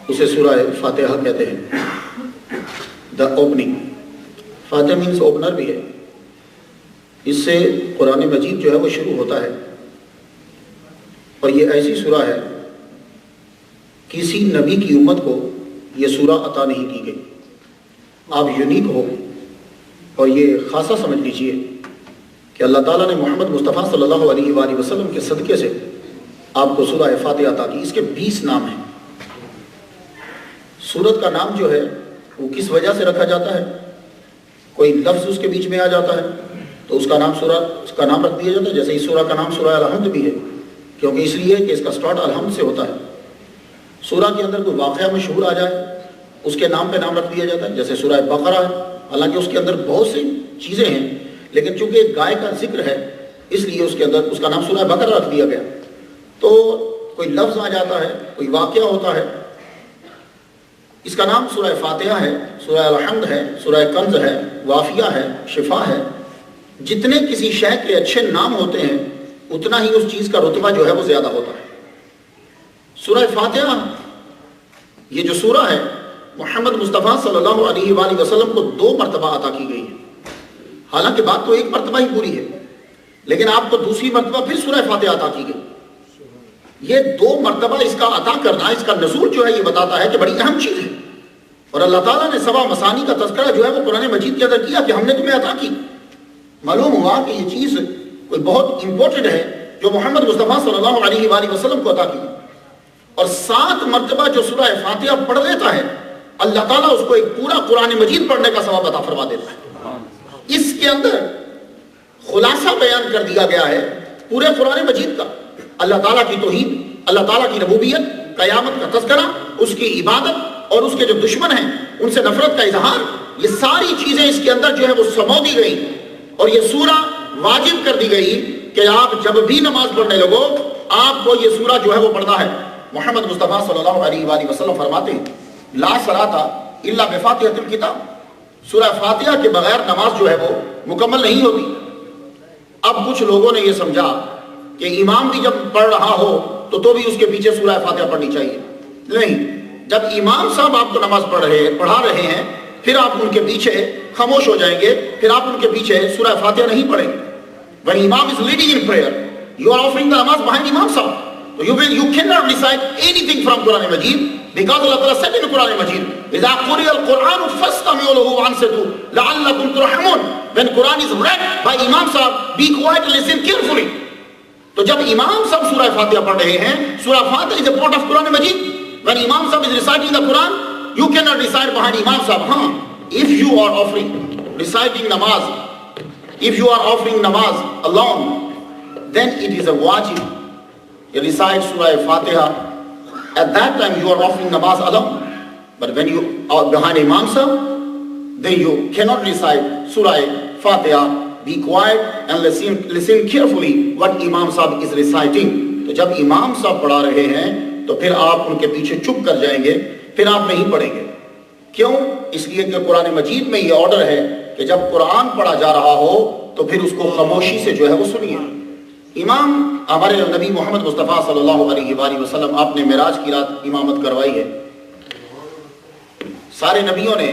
اسے سورہ فاتحہ کہتے ہیں. The opening. فاتحہ مینس اوپنر بھی ہے. اس سے قرآن مجید جو ہے وہ شروع ہوتا ہے. اور یہ ایسی سورہ ہے کسی نبی کی امت کو یہ سورہ عطا نہیں کی گئی. آپ یونیک ہو اور یہ خاصا سمجھ لیجئے کہ اللہ تعالیٰ نے محمد مصطفیٰ صلی اللہ علیہ وآلہ وسلم کے صدقے سے آپ کو سورہ فاتحہ عطا کی. اس کے 20 نام ہیں. سورت کا نام جو ہے وہ کس وجہ سے رکھا جاتا ہے؟ کوئی لفظ اس کے بیچ میں آ جاتا ہے تو اس کا نام رکھ دیا جاتا ہے. جیسے اس سورہ کا نام سورہ الحمد بھی ہے کیونکہ اس لیے کہ اس کا سٹارٹ الحمد سے ہوتا ہے. سورہ کے اندر کوئی واقعہ مشہور آ جائے اس کے نام پہ نام رکھ دیا جاتا ہے. جیسے سورہ بقرہ ہے، حالانکہ اس کے اندر بہت سی چیزیں ہیں لیکن چونکہ ایک گائے کا ذکر ہے اس لیے اس کے اندر اس کا نام سورہ بقرہ رکھ دیا گیا. تو کوئی لفظ آ جاتا ہے، کوئی واقعہ ہوتا ہے، اس کا نام سورہ فاتحہ ہے، سورہ الحمد ہے، سورہ کنز ہے، وافیہ ہے، شفا ہے. جتنے کسی شے کے اچھے نام ہوتے ہیں اتنا ہی اس چیز کا رتبہ جو ہے وہ زیادہ ہوتا ہے. سورہ فاتحہ یہ جو سورہ ہے محمد مصطفیٰ صلی اللہ علیہ وآلہ وسلم کو 2 مرتبہ عطا کی گئی ہے. حالانکہ بات تو 1 مرتبہ ہی پوری ہے لیکن آپ کو دوسری مرتبہ پھر سورہ فاتحہ عطا کی گئی. یہ 2 مرتبہ اس کا عطا کرنا، اس کا نزول جو ہے یہ بتاتا ہے کہ بڑی اہم چیز ہے. اور اللہ تعالیٰ نے 7 مثانی کا تذکرہ جو ہے وہ قرآن مجید کے اندر کیا کہ ہم نے تمہیں عطا کی. معلوم ہوا کہ یہ چیز کوئی بہت امپورٹنٹ ہے جو محمد مصطفیٰ صلی اللہ علیہ وآلہ وسلم کو عطا کی. اور 7 مرتبہ جو سورہ فاتحہ پڑھ لیتا ہے اللہ تعالیٰ اس کو ایک پورا قرآن مجید پڑھنے کا ثواب عطا فرما دیتا ہے. اس کے اندر خلاصہ بیان کر دیا گیا ہے پورے قرآن مجید کا. اللہ تعالیٰ کی توحید، اللہ تعالیٰ کی ربوبیت، قیامت کا تذکرہ، اس کی عبادت اور اس کے جو دشمن ہیں ان سے نفرت کا اظہار، یہ ساری چیزیں اس کے اندر جو ہے وہ سمو دی گئی. اور یہ سورہ واجب کر دی گئی کہ آپ جب بھی نماز پڑھنے لگو آپ کو یہ سورہ جو ہے وہ پڑھنا ہے. محمد مصطفیٰ صلی اللہ علیہ وآلہ وسلم فرماتے ہیں لا صلاۃ الا بفاتحۃ الکتاب. سورہ فاتحہ کے بغیر نماز جو ہے وہ مکمل نہیں ہوتی. اب کچھ لوگوں نے یہ سمجھا کہ امام بھی جب پڑھ رہا ہو تو بھی اس کے پیچھے سورہ فاتحہ پڑھنی چاہیے. نہیں، جب امام صاحب آپ کو نماز پڑھا رہے ہیں پھر آپ ان کے پیچھے خاموش ہو جائیں گے، پھر آپ ان کے پیچھے سورہ فاتحہ نہیں پڑھیں گے. When Imam is leading in prayer, you are offering the namaz behind Imam Sahib. So you cannot recite anything from Quran Majid because Allah Ta'ala said in Quran Majid, إِذَا قُرِئَ الْقُرْآنُ فَاسْتَمِعُوا لَهُ وَأَنصِتُوا لَعَلَّكُمْ تُرْحَمُونَ. When Quran is read by Imam Sahib, be quiet and listen carefully. تو جب امام صاحب سورہ فاتحہ پڑھ رہے ہیں، سورہ فاتحہ is a part of Quran Majid. When Imam Sahib is reciting the Quran, you cannot recite behind Imam Sahib. If you are reciting namaz, if you are offering namaz alone, then it is a wajib. You recite Surah Fatiha. At that time you are offering namaz alone. But when you are behind Imam Sahib, then you cannot recite Surah Fatiha. Be quiet and listen carefully what Imam Sahib is reciting. تو جب امام صاحب پڑھا رہے ہیں تو پھر آپ ان کے پیچھے چپ کر جائیں گے، پھر آپ نہیں پڑھیں گے. کیوں؟ اس لیے کہ قرآن مجید میں یہ آرڈر ہے کہ جب قرآن پڑھا جا رہا ہو تو پھر اس کو خاموشی سے جو ہے وہ سنیے. امام ہمارے نبی محمد مصطفیٰ صلی اللہ علیہ وآلہ وسلم آپ نے معراج کی رات امامت کروائی ہے. سارے نبیوں نے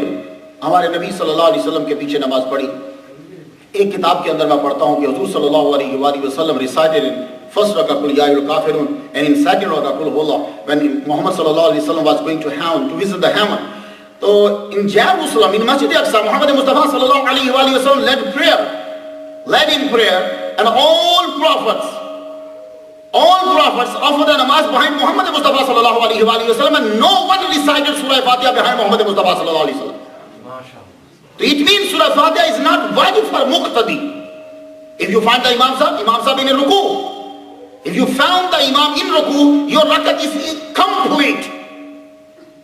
ہمارے نبی صلی اللہ علیہ وسلم کے پیچھے نماز پڑھی. ایک کتاب کے اندر میں پڑھتا ہوں کہ حضور صلی اللہ علیہ وآلہ وسلم recited in first rakah Qul Ya Ayyuhal Kafirun and in second rakah Qul Huwallah when Muhammad صلی اللہ علیہ وسلم was going to visit the Hammam. So in Jerusalem, in Masjid Aqsa, Muhammad Mustafa sallallahu alaihi wasallam led in prayer, and all prophets offered a namaz behind Muhammad Mustafa sallallahu alaihi wasallam, and no one recited Surah Fatiha behind Muhammad Mustafa sallallahu alaihi wasallam. So it means Surah Fatiha is not wajib for muqtadi. If you find the Imam Sahib in ruku, if you found the Imam in ruku, your rakat is complete.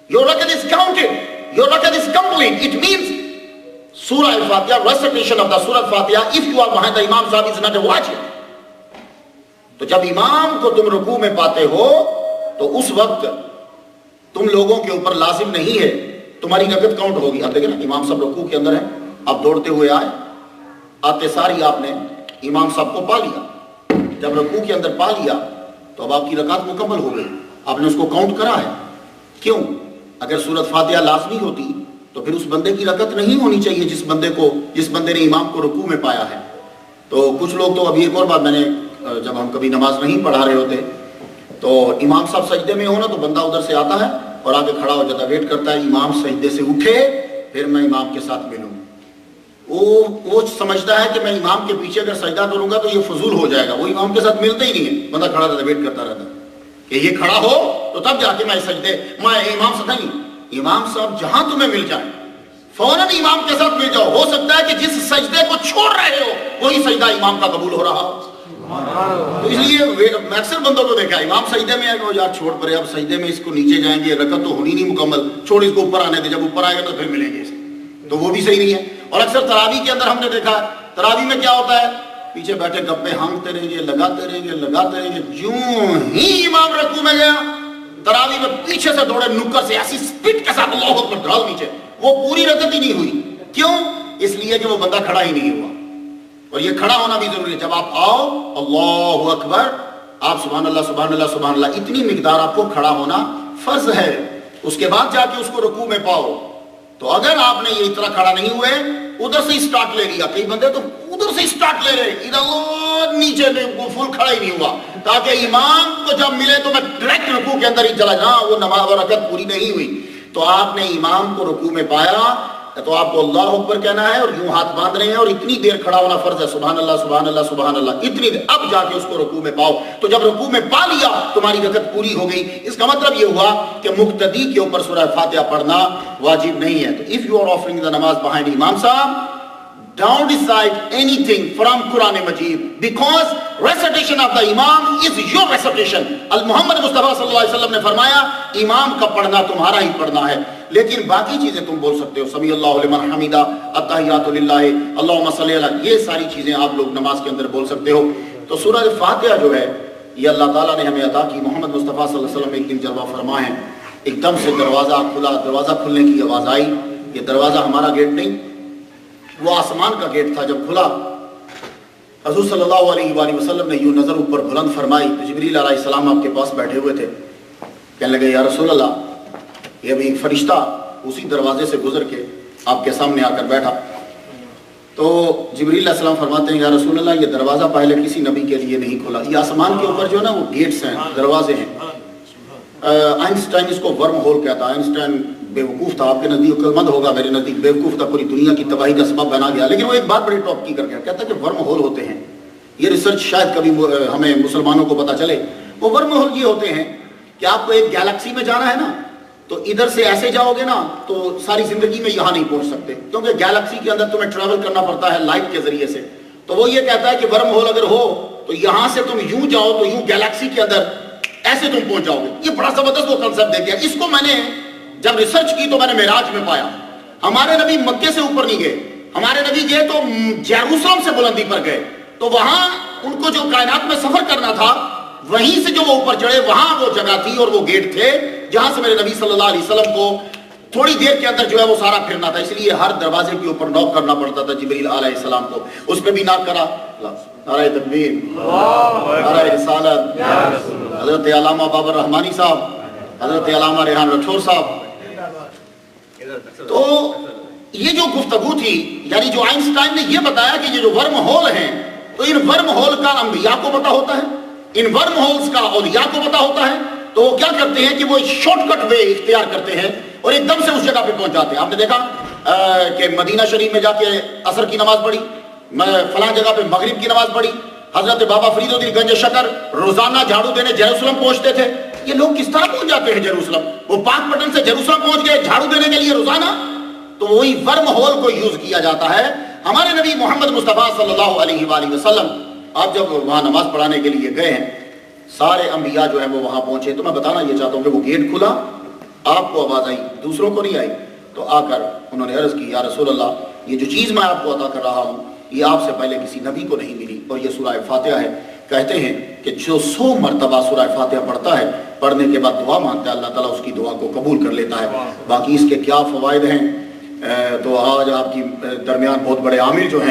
Your rakat is counted. Your rakat is complete. It means Surah Al-Fatiha, recitation of the Surah Al-Fatiha, if you are behind the Imam Sahib, is not a wajib. تو جب امام کو تم رکوع میں پاتے ہو تو اس وقت تم لوگوں کے اوپر لازم نہیں ہے، تمہاری رکعت کاؤنٹ ہوگی. آپ دیکھیں نا امام صاحب رکوع کے اندر ہیں، آپ دوڑتے ہوئے آئے، آتے ساری آپ نے امام صاحب کو پا لیا. جب رکوع کے اندر پا لیا تو اب آپ کی رکعت مکمل ہو گئی، آپ نے اس کو کاؤنٹ کرا ہے. کیوں؟ اگر سورۃ فاتحہ لازمی ہوتی تو پھر اس بندے کی رکعت نہیں ہونی چاہیے جس بندے نے امام کو رکوع میں پایا ہے. تو کچھ لوگ تو ابھی ایک اور بات، میں نے جب ہم کبھی نماز نہیں پڑھا رہے ہوتے تو امام صاحب سجدے میں ہونا تو بندہ ادھر سے آتا ہے اور آگے کھڑا ہو جاتا ہے، ویٹ کرتا ہے امام سجدے سے اٹھے پھر میں امام کے ساتھ ملوں. وہ سمجھتا ہے کہ میں امام کے پیچھے اگر سجدہ کروں گا تو یہ فضول ہو جائے گا، وہ امام کے ساتھ ملتا ہی نہیں ہے، بندہ کھڑا رہتا ہے، ویٹ کرتا رہتا ہے کہ یہ کھڑا ہو تو تب جا کے میں امام سے نہیں. امام صاحب جہاں تمہیں مل جائے فوراً امام کے ساتھ مل جاؤ. ہو سکتا ہے کہ جس سجدے کو چھوڑ رہے ہو وہی سجدہ امام کا قبول ہو رہا ہو. تو اس لیے میں اکثر بندوں کو دیکھا امام سجدے میں ہے کہ یار چھوڑ پڑے، اب سجدے میں اس کو نیچے جائیں گے، رکعت تو ہونی نہیں مکمل، چھوڑ اس کو اوپر آنے دے، جب اوپر آئے گا تو پھر ملیں گے. تو وہ بھی صحیح نہیں ہے. اور اکثر تراویح کے اندر ہم نے دیکھا تراویح میں کیا ہوتا ہے، پیچھے بیٹھے گپے ہانکتے رہیں گے، لگاتے رہیں گے. جوں ہی امام رکوع میں گیا تراویح میں پیچھے سے دوڑے نکر سے ایسی سپیڈ کے ساتھ اللہ اکبر ڈال نیچے، وہ پوری رکعت ہی نہیں ہوئی. کیوں؟ اس لیے کہ وہ بندہ کھڑا ہی نہیں ہوا. اور یہ کھڑا ہونا بھی ضروری ہے. جب آپ آؤ اللہ اکبر، آپ سبحان اللہ سبحان اللہ سبحان اللہ اتنی مقدار آپ کو کھڑا ہونا فرض ہے. اس کے بعد جا کے اس کو رکوع میں پاؤ. تو اگر آپ نے یہ اتنا کھڑا نہیں ہوئے ادھر سے اسٹارٹ لے لیا، کئی بندے تو ادھر سے اسٹارٹ لے رہے، ادھر نیچے فل کھڑا ہی نہیں ہوا تاکہ امام کو جب ملے تو میں ڈائریکٹ رکوع کے اندر ہی چلا جاؤں. وہ نماز اور رکعت پوری نہیں ہوئی. تو آپ نے امام کو رکوع میں پایا تو آپ کو اللہ اکبر کہنا ہے اور یوں ہاتھ باندھ رہے ہیں اور اتنی دیر کھڑا ہونا فرض ہے، سبحان اللہ سبحان اللہ سبحان اللہ اتنی دیر. اب جا کے اس کو رکوع میں پاؤ. تو جب رکوع میں پا لیا تمہاری رکعت پوری ہو گئی. اس کا مطلب یہ ہوا کہ مقتدی کے اوپر سورہ فاتحہ پڑھنا واجب نہیں ہے. تو if you are offering the namaz behind Imam Sahab, don't decide anything from Quran Majid because recitation of the Imam is your recitation. محمد مصطفیٰ صلی اللہ علیہ وسلم نے فرمایا امام کا پڑھنا تمہارا ہی پڑھنا ہے، لیکن باقی چیزیں تم بول سکتے ہو، سمیع اللہ لمن حمیدہ، التحیات للہ، اللہم صلی علی، یہ ساری چیزیں آپ لوگ نماز کے اندر بول سکتے ہو. تو سورہ فاتحہ جو ہے یہ اللہ تعالیٰ نے ہمیں عطا کی. محمد مصطفیٰ صلی اللہ علیہ وسلم ایک دن جلوہ فرما ہے، ایک دم سے دروازہ کھلا، دروازہ کھلنے کی آواز آئی. یہ دروازہ ہمارا گیٹ نہیں، وہ آسمان کا گیٹ تھا. جب کھلا حضور صلی اللہ علیہ وآلہ وسلم نے یوں نظر اوپر بلند فرمائی تو جبریل علیہ السلام آپ کے پاس بیٹھے ہوئے تھے. کہنے لگے یا رسول اللہ، یہ ابھی ایک فرشتہ اسی دروازے سے گزر کے آپ کے سامنے آ کر بیٹھا. تو جبریل علیہ السلام فرماتے ہیں یا رسول اللہ یہ دروازہ پہلے کسی نبی کے لیے نہیں کھلا. یہ آسمان کے اوپر جو ہے نا وہ گیٹس ہیں، دروازے ہیں. آئنسٹائن اس کو ورم ہول کہتا ہے. آئنسٹائن بیوقوف تھا، آپ کے نزدیک عقل مند ہوگا، میرے نزدیک بیوقوف تھا، پوری دنیا کی تباہی کا سبب بنا گیا. لیکن وہ ایک بات بڑی ٹاپ کی کر گیا، کہتا ہے کہ ورم ہول ہوتے ہیں. یہ ریسرچ شاید کبھی ہمیں مسلمانوں کو پتہ چلے. وہ ورم ہول یہ ہوتے ہیں کہ آپ کو ایک گیلیکسی میں جانا ہے نا تو ادھر سے ایسے جاؤ گے نا تو ساری زندگی میں یہاں نہیں پہنچ سکتے، کیونکہ گیلیکسی کے اندر تمہیں ٹریول کرنا پڑتا ہے لائٹ کے ذریعے سے. تو وہ یہ کہتا ہے کہ ورم ہول اگر ہو تو یہاں سے تم یوں جاؤ تو یوں گیلیکسی کے اندر ایسے تم پہنچ جاؤ گے. یہ بڑا زبردست وہ کنسپٹ دے دیا. اس کو میں نے جب ریسرچ کی تو میں نے معراج میں پایا. ہمارے نبی مکے سے اوپر نہیں گئے، ہمارے نبی گئے تو یروشلم سے بلندی پر گئے. تو وہاں ان کو جو کائنات میں سفر کرنا تھا وہیں سے جو وہ اوپر چڑھے وہاں وہ جگہ تھی اور وہ گیٹ تھے جہاں سے میرے نبی صلی اللہ علیہ وسلم کو تھوڑی دیر کے اندر جو ہے وہ سارا پھرنا تھا. اس لیے ہر دروازے کے اوپر نوک کرنا پڑتا تھا جبریل علیہ السلام کو. اس پہ بھی ناک کرا، نعرہ تکبیر، نعرہ رسالت، حضرت علامہ بابر رحمانی صاحب، حضرت علامہ ریحان رٹھور صاحب. تو یہ جو گفتگو تھی، یعنی جو آئنسٹائن نے یہ بتایا کہ یہ جو ورم ہول ہیں تو ان ورم ہول کا انبیاء کو پتہ ہوتا ہے، ان ورم ہولز کا اولیاء کو پتہ ہوتا ہے. تو وہ کیا کرتے ہیں کہ وہ شارٹ کٹ وے اختیار کرتے ہیں اور ایک دم سے اس جگہ پہ پہنچ جاتے ہیں. آپ نے دیکھا کہ مدینہ شریف میں جا کے عصر کی نماز پڑھی، فلاں جگہ پہ مغرب کی نماز پڑھی. حضرت بابا فرید الدین گنج شکر روزانہ جھاڑو دینے جیروسلم پہنچتے تھے. یہ لوگ کس طرح پہنچ جاتے ہیں جیروسلم؟ وہ پاک پٹن سے جیروسلم پہنچ گئے جھاڑو دینے کے لیے روزانہ. تو وہی ورم ہول کو یوز کیا جاتا ہے. ہمارے نبی محمد مصطفیٰ صلی اللہ علیہ وآلہ وسلم آپ جب وہاں نماز پڑھانے کے لیے گئے ہیں، سارے انبیاء جو ہیں وہ وہاں پہنچے. تو میں بتانا یہ چاہتا ہوں کہ وہ گیٹ کھلا، آپ کو آواز آئی، دوسروں کو نہیں آئی. تو آ کر انہوں نے عرض کی یا رسول اللہ یہ جو چیز میں آپ کو عطا کر رہا ہوں یہ آپ سے پہلے کسی نبی کو نہیں ملی اور یہ سورہ فاتحہ ہے. کہتے ہیں کہ جو 100 مرتبہ سورہ فاتحہ پڑھتا ہے پڑھنے کے بعد دعا مانگتا ہے اللہ تعالیٰ اس کی دعا کو قبول کر لیتا ہے. باقی اس کے کیا فوائد ہیں تو آج آپ کی درمیان بہت بڑے عامل جو ہیں